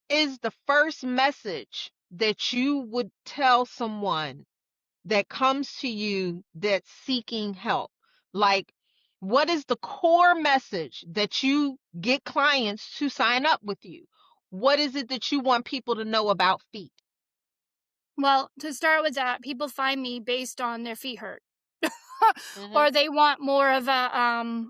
is the first message that you would tell someone that comes to you that's seeking help? Like, what is the core message that you get clients to sign up with you? What is it that you want people to know about feet? Well, to start with that, people find me based on their feet hurt. Mhm. Or they want more of a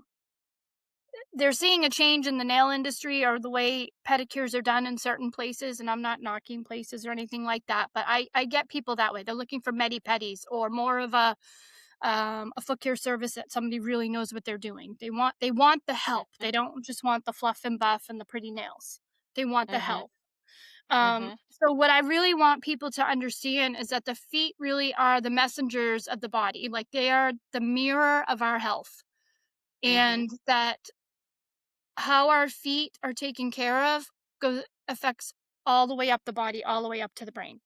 they're seeing a change in the nail industry or the way pedicures are done in certain places, and I'm not knocking places or anything like that, but I get people that way. They're looking for medi pedis or more of a foot care service that somebody really knows what they're doing. They want the help. They Mhm. don't just want the fluff and buff and the pretty nails. They want the Mhm. help. Mhm. So what I really want people to understand is that the feet really are the messengers of the body. Like they are the mirror of our health. Mhm. And that how our feet are taken care of affects all the way up the body, all the way up to the brain.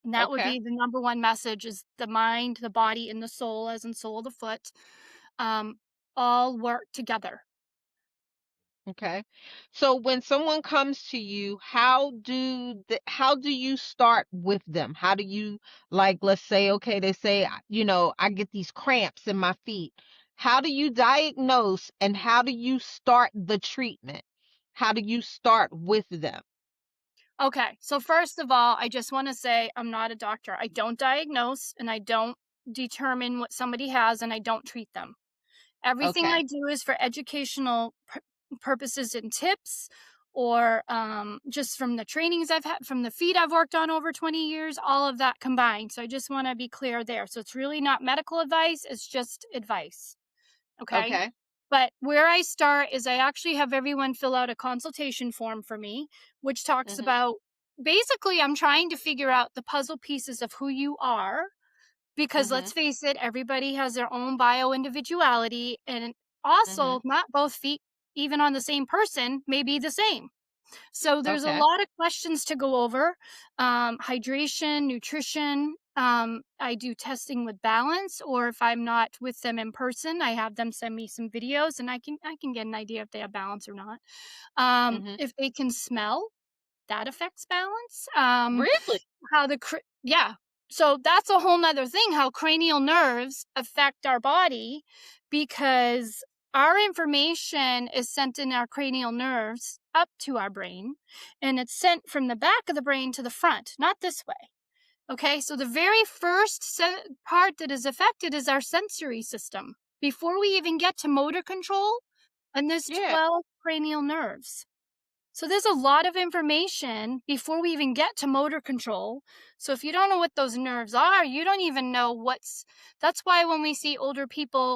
And that would Okay. be the number one message is the mind, the body, and the soul, as in soul of the foot, um, all work together. Okay. So when someone comes to you, how do you start with them? How do you, like, let's say, okay, they say, I get these cramps in my feet. How do you diagnose and how do you start the treatment? How do you start with them? Okay, so first of all, I just want to say I'm not a doctor. I don't diagnose and I don't determine what somebody has and I don't treat them. Everything Okay. I do is for educational purposes and tips, or just from the trainings I've had, from the feet I've worked on over 20 years, all of that combined. So I just want to be clear there. So it's really not medical advice, it's just advice. Okay. Okay. But where I start is I actually have everyone fill out a consultation form for me, which talks Mhm. about basically, I'm trying to figure out the puzzle pieces of who you are because let's Mhm. face it, everybody has their own bio individuality. And also, Mhm. not both feet, even on the same person, may be the same. So there's a Okay. lot of questions to go over, hydration, nutrition. I do testing with balance, or if I'm not with them in person, I have them send me some videos, and I can get an idea if they have balance or not. Mhm. If they can smell, that affects balance. Really? Yeah. So that's a whole nother thing, how cranial nerves affect our body because our information is sent in our cranial nerves up to our brain and it's sent from the back of the brain to the front, not this way. Okay. So the very first part that is affected is our sensory system before we even get to motor control. And there's Yeah. 12 cranial nerves. So there's a lot of information before we even get to motor control. So if you don't know what those nerves are, you don't even know that's why when we see older people